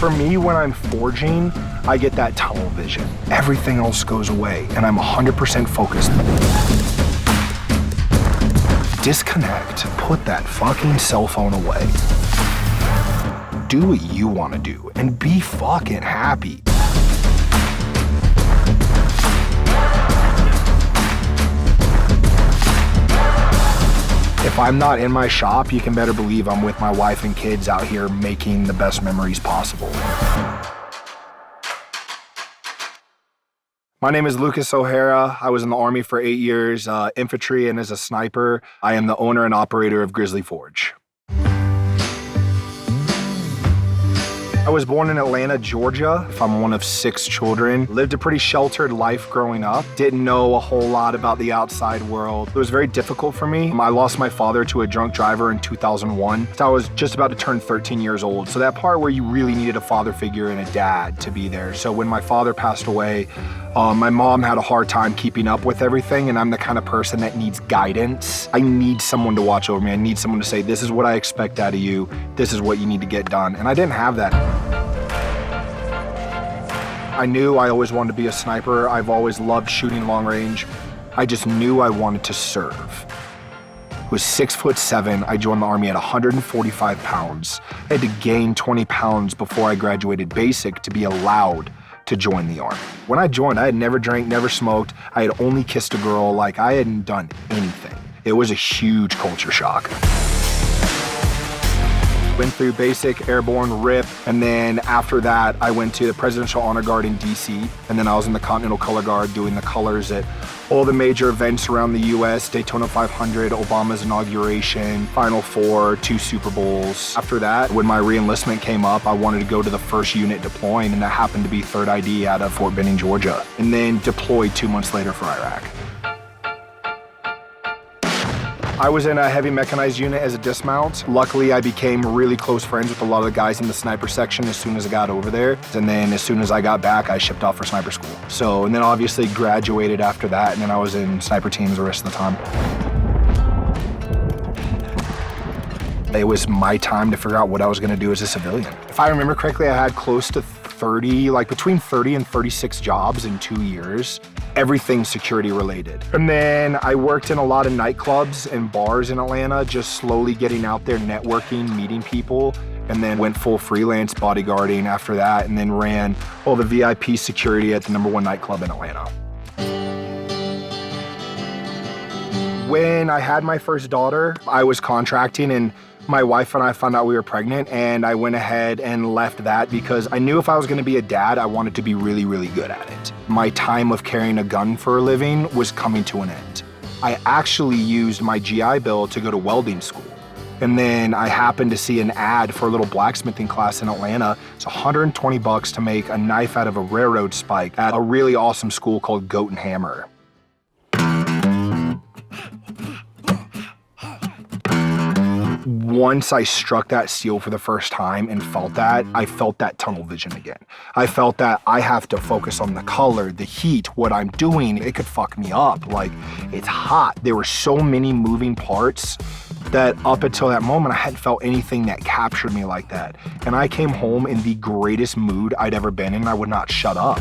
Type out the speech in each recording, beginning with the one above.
For me, when I'm forging, I get that tunnel vision. Everything else goes away, and I'm 100% focused. Disconnect. Put that fucking cell phone away. Do what you want to do, and be fucking happy. If I'm not in my shop, you can better believe I'm with my wife and kids out here making the best memories possible. My name is Lucas O'Hara. I was in the Army for 8 years, infantry and as a sniper. I am the owner and operator of Grizzly Forge. I was born in Atlanta, Georgia. I'm one of 6 children. Lived a pretty sheltered life growing up. Didn't know a whole lot about the outside world. It was very difficult for me. I lost my father to a drunk driver in 2001. I was just about to turn 13 years old. So that part where you really needed a father figure and a dad to be there. So when my father passed away, my mom had a hard time keeping up with everything, and I'm the kind of person that needs guidance. I need someone to watch over me. I need someone to say, this is what I expect out of you. This is what you need to get done. And I didn't have that. I knew I always wanted to be a sniper. I've always loved shooting long range. I just knew I wanted to serve. I was 6'7". I joined the Army at 145 pounds. I had to gain 20 pounds before I graduated basic to be allowed to join the Army. When I joined, I had never drank, never smoked. I had only kissed a girl. Like, I hadn't done anything. It was a huge culture shock. Went through basic, airborne, RIP, and then after that, I went to the Presidential Honor Guard in DC, and then I was in the Continental Color Guard doing the colors at all the major events around the US, Daytona 500, Obama's inauguration, Final Four, 2 Super Bowls. After that, when my re-enlistment came up, I wanted to go to the first unit deploying, and that happened to be 3rd ID out of Fort Benning, Georgia, and then deployed 2 months later for Iraq. I was in a heavy mechanized unit as a dismount. Luckily, I became really close friends with a lot of the guys in the sniper section as soon as I got over there. And then as soon as I got back, I shipped off for sniper school. So, and then obviously graduated after that, and then I was in sniper teams the rest of the time. It was my time to figure out what I was gonna do as a civilian. If I remember correctly, I had close to 30, like between 30 and 36 jobs in 2 years. Everything security related. And then I worked in a lot of nightclubs and bars in Atlanta, just slowly getting out there, networking, meeting people, and then went full freelance bodyguarding after that, and then ran all the VIP security at the #1 nightclub in Atlanta. When I had my first daughter, I was contracting, and my wife and I found out we were pregnant, and I went ahead and left that because I knew if I was gonna be a dad, I wanted to be really, really good at it. My time of carrying a gun for a living was coming to an end. I actually used my GI Bill to go to welding school. And then I happened to see an ad for a little blacksmithing class in Atlanta. It's $120 to make a knife out of a railroad spike at a really awesome school called Goat and Hammer. Once I struck that steel for the first time and felt that, I felt that tunnel vision again. I felt that I have to focus on the color, the heat, what I'm doing. It could fuck me up. Like, it's hot. There were so many moving parts that up until that moment, I hadn't felt anything that captured me like that. And I came home in the greatest mood I'd ever been in, and I would not shut up.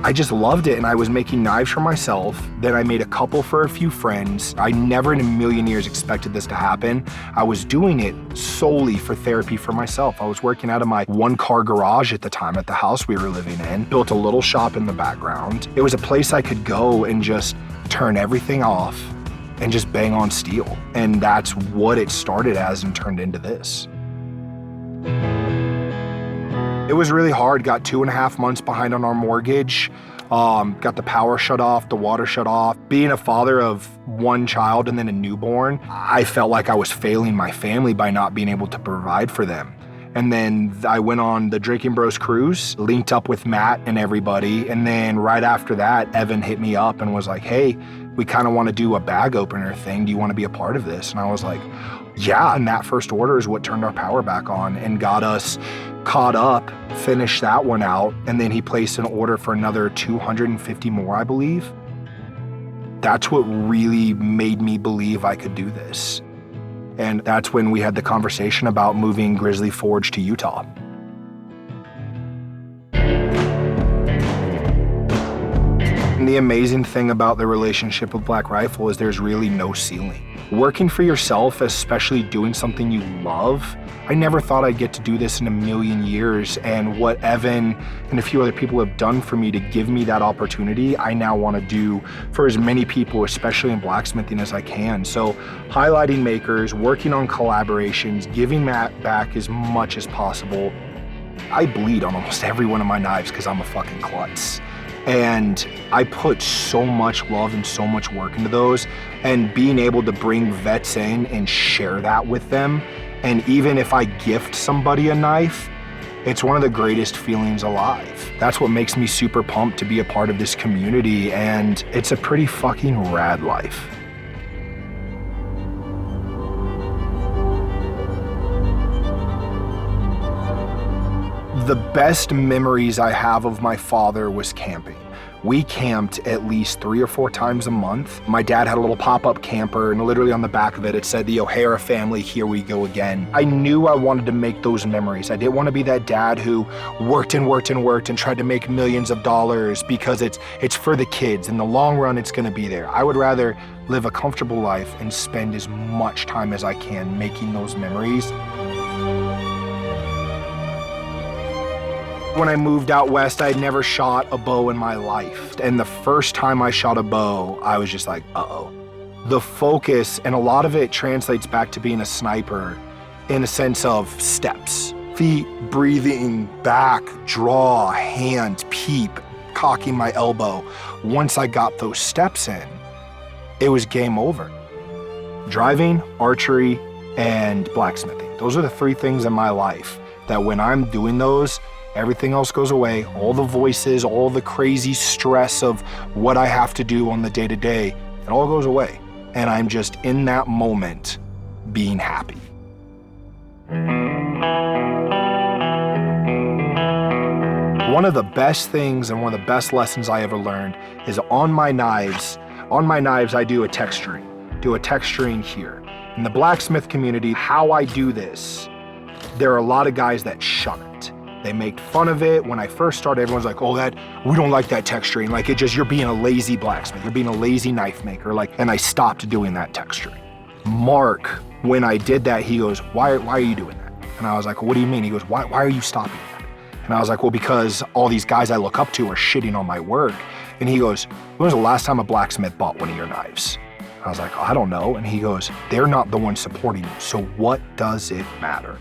I just loved it, and I was making knives for myself. Then I made a couple for a few friends. I never in a million years expected this to happen. I was doing it solely for therapy for myself. I was working out of my 1-car garage at the time at the house we were living in, built a little shop in the background. It was a place I could go and just turn everything off and just bang on steel. And that's what it started as and turned into this. It was really hard, got 2.5 months behind on our mortgage, got the power shut off, the water shut off. Being a father of 1 child and then a newborn, I felt like I was failing my family by not being able to provide for them. And then I went on the Drinking Bros cruise, linked up with Matt and everybody. And then right after that, Evan hit me up and was like, hey, we kind of want to do a bag opener thing. Do you want to be a part of this? And I was like, yeah. And that first order is what turned our power back on and got us caught up, finished that one out. And then he placed an order for another 250 more, I believe. That's what really made me believe I could do this. And that's when we had the conversation about moving Grizzly Forge to Utah. the amazing thing about the relationship with Black Rifle is there's really no ceiling. Working for yourself, especially doing something you love, I never thought I'd get to do this in a million years, and what Evan and a few other people have done for me to give me that opportunity, I now want to do for as many people, especially in blacksmithing, as I can. So highlighting makers, working on collaborations, giving back as much as possible. I bleed on almost every one of my knives because I'm a fucking klutz. And I put so much love and so much work into those, and being able to bring vets in and share that with them. And even if I gift somebody a knife, it's one of the greatest feelings alive. That's what makes me super pumped to be a part of this community, and it's a pretty fucking rad life. The best memories I have of my father was camping. We camped at least 3 or 4 times a month. My dad had a little pop-up camper, and literally on the back of it, it said, "The O'Hara family, here we go again." I knew I wanted to make those memories. I didn't want to be that dad who worked and tried to make millions of dollars because it's for the kids. In the long run, it's gonna be there. I would rather live a comfortable life and spend as much time as I can making those memories. When I moved out west, I had never shot a bow in my life. And the first time I shot a bow, I was just like, uh-oh. The focus, and a lot of it translates back to being a sniper in a sense of steps. Feet, breathing, back, draw, hand, peep, cocking my elbow. Once I got those steps in, it was game over. Driving, archery, and blacksmithing. Those are the 3 things in my life that when I'm doing those, everything else goes away. All the voices, all the crazy stress of what I have to do on the day-to-day, it all goes away. And I'm just in that moment being happy. One of the best things and one of the best lessons I ever learned is on my knives, I do a texturing here. In the blacksmith community, how I do this, there are a lot of guys that shun it. They make fun of it. When I first started, everyone's like, "Oh, we don't like that texturing. Like, you're being a lazy blacksmith. You're being a lazy knife maker." And I stopped doing that texturing. Mark, when I did that, he goes, why are you doing that? And I was like, "Well, what do you mean?" He goes, why are you stopping that? And I was like, "Well, because all these guys I look up to are shitting on my work." And he goes, "When was the last time a blacksmith bought one of your knives?" I was like, "I don't know." And he goes, "They're not the ones supporting you, so what does it matter?"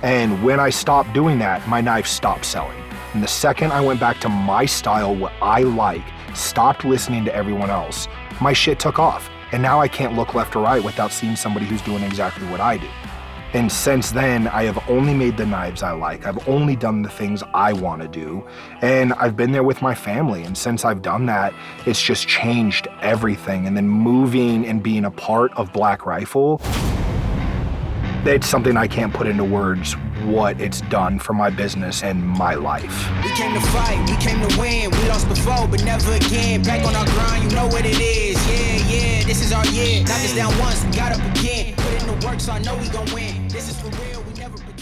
And when I stopped doing that, my knives stopped selling. And the second I went back to my style, what I like, stopped listening to everyone else, my shit took off. And now I can't look left or right without seeing somebody who's doing exactly what I do. And since then, I have only made the knives I like. I've only done the things I want to do. And I've been there with my family. And since I've done that, it's just changed everything. And then moving and being a part of Black Rifle, it's something I can't put into words what it's done for my business and my life. We came to fight, we came to win. We lost before, but never again. Back on our grind, you know what it is. Yeah, this is our year. Knock us down once, we got up again. Put in the work, so I know we gon' win. This is for real, we never pretend.